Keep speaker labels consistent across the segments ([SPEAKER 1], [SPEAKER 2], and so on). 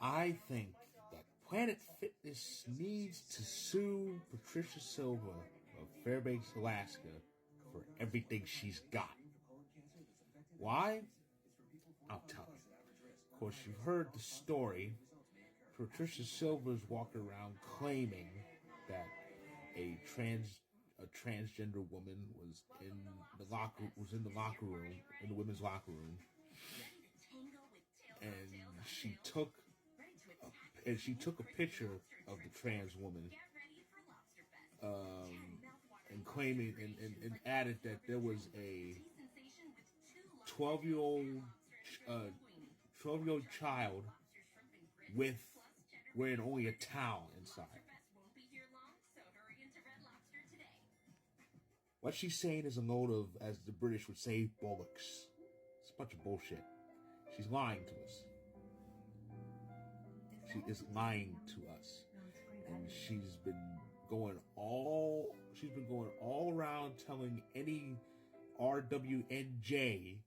[SPEAKER 1] I think that Planet Fitness needs to sue Patricia Silva of Fairbanks, Alaska for everything she's got. Why? I'll tell you. Of course, you've heard the story. Patricia Silva is walking around claiming that a transgender woman was in the locker room, in the women's locker room, and she took a picture of the trans woman, and claiming and added that there was a 12-year-old child wearing only a towel inside. What she's saying is a load of, as the British would say, bollocks. It's a bunch of bullshit. She's lying to us. She is lying to us. And she's been going all around telling any RWNJ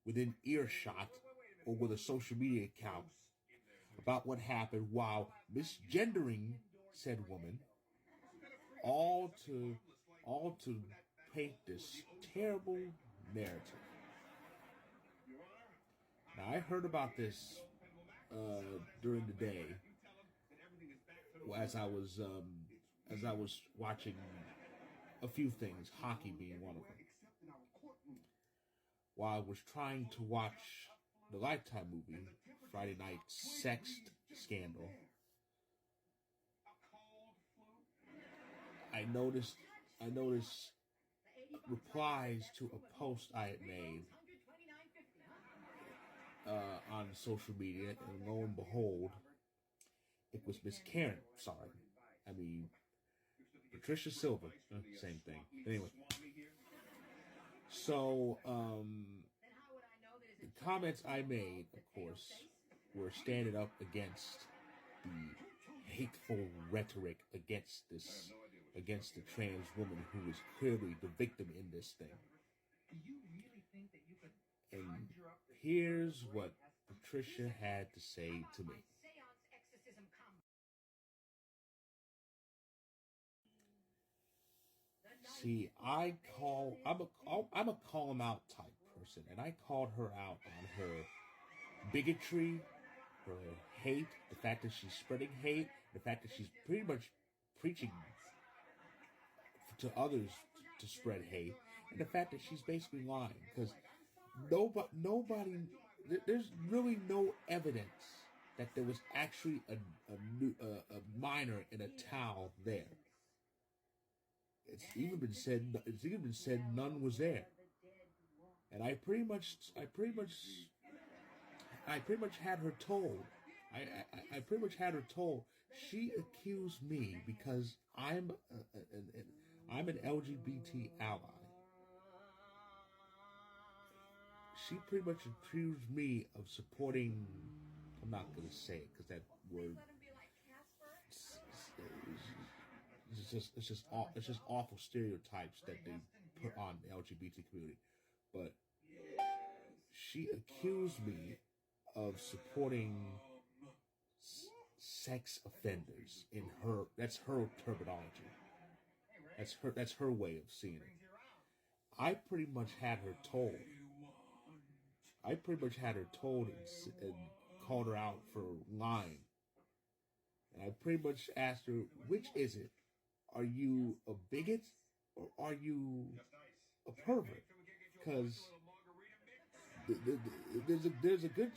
[SPEAKER 1] within earshot or with a social media account about what happened while misgendering said woman, all to paint this terrible narrative. Now, I heard about this during the day as I was watching a few things, hockey being one of them. While I was trying to watch the Lifetime movie, Friday Night Sex Scandal, I noticed replies to a post I had made on social media, and lo and behold, it was Miss Karen. Patricia Silva. Same thing. Anyway, so the comments I made, of course, were standing up against the hateful rhetoric against the trans woman who is clearly the victim in this thing. And here's what Patricia had to say to me. See, I'm a call them out type person, and I called her out on her bigotry, her hate, the fact that she's spreading hate, the fact that she's pretty much preaching to others to spread hate, and the fact that she's basically lying, because there's really no evidence that there was actually a minor in a towel there. It's even been said none was there, and I pretty much had her told. I pretty much had her told. She accused me because I'm an LGBT ally. She pretty much accused me of supporting. I'm not gonna say it because that word. It's just awful stereotypes that they put on the LGBT community. But she accused me of supporting sex offenders in her. That's her terminology. That's her way of seeing it. I pretty much had her told and called her out for lying. And I pretty much asked her, which is it? Are you a bigot or are you a pervert? Because there's a good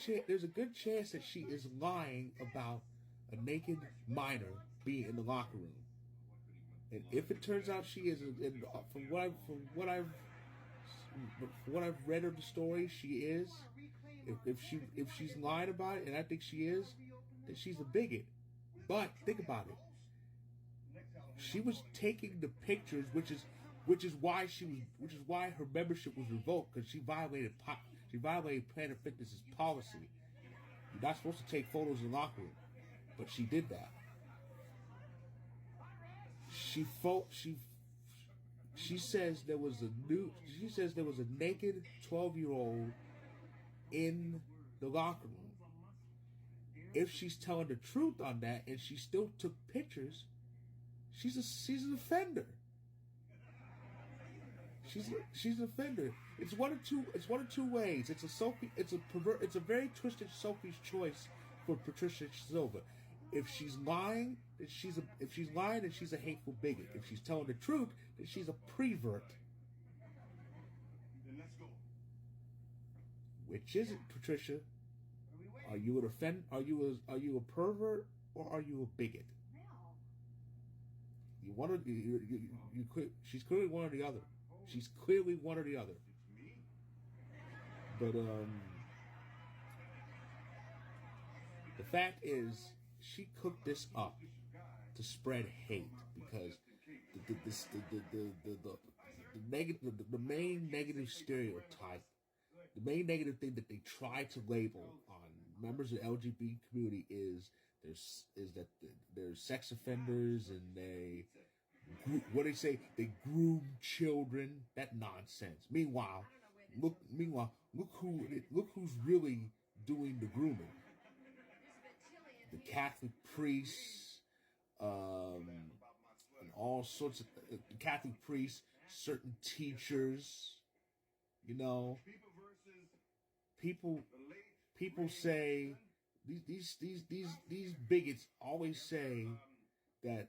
[SPEAKER 1] chance that she is lying about a naked minor being in the locker room. And if it turns out she is, from what I've read of the story, she is. If she's lying about it, and I think she is, then she's a bigot. But think about it. She was taking the pictures, which is why her membership was revoked, because she violated Planet Fitness's policy. You're not supposed to take photos in the locker room, but she did that. She says there was a naked 12-year-old in the locker room. if she's telling the truth on that and she still took pictures, she's an offender. She's an offender. It's one of two ways. It's a very twisted Sophie's choice for Patricia Silva. If she's lying, then she's a hateful bigot. If she's telling the truth, then she's a prevert. Which is it, Patricia? Are you an offend? Are you a pervert or are you a bigot? You want to. She's clearly one or the other. She's clearly one or the other. But the fact is, she cooked this up to spread hate because the main negative stereotype, the main negative thing that they try to label on members of the LGBT community is that they're sex offenders and they groom children. That nonsense. Meanwhile, look who's really doing the grooming. The Catholic priests, and all sorts of Catholic priests, certain teachers. You know, people say these bigots always say that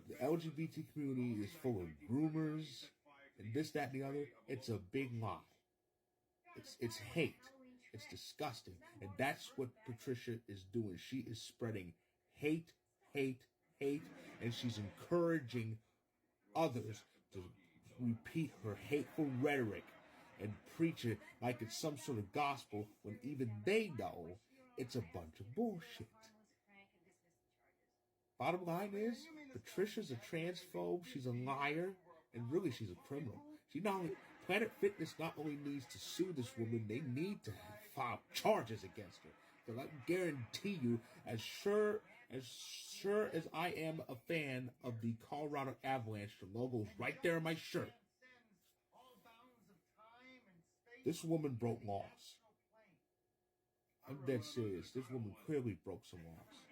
[SPEAKER 1] the LGBT community is full of groomers and this, that, and the other. It's a big lie. It's hate. It's disgusting. And that's what Patricia is doing. She is spreading hate, hate, hate, and she's encouraging others to repeat her hateful rhetoric and preach it like it's some sort of gospel when even they know it's a bunch of bullshit. Bottom line is, Patricia's a transphobe, she's a liar, and really she's a criminal. Planet Fitness not only needs to sue this woman, they need to file charges against her. Because I guarantee you, as sure as I am a fan of the Colorado Avalanche, the logo's right there on my shirt. This woman broke laws. I'm dead serious. This woman clearly broke some laws.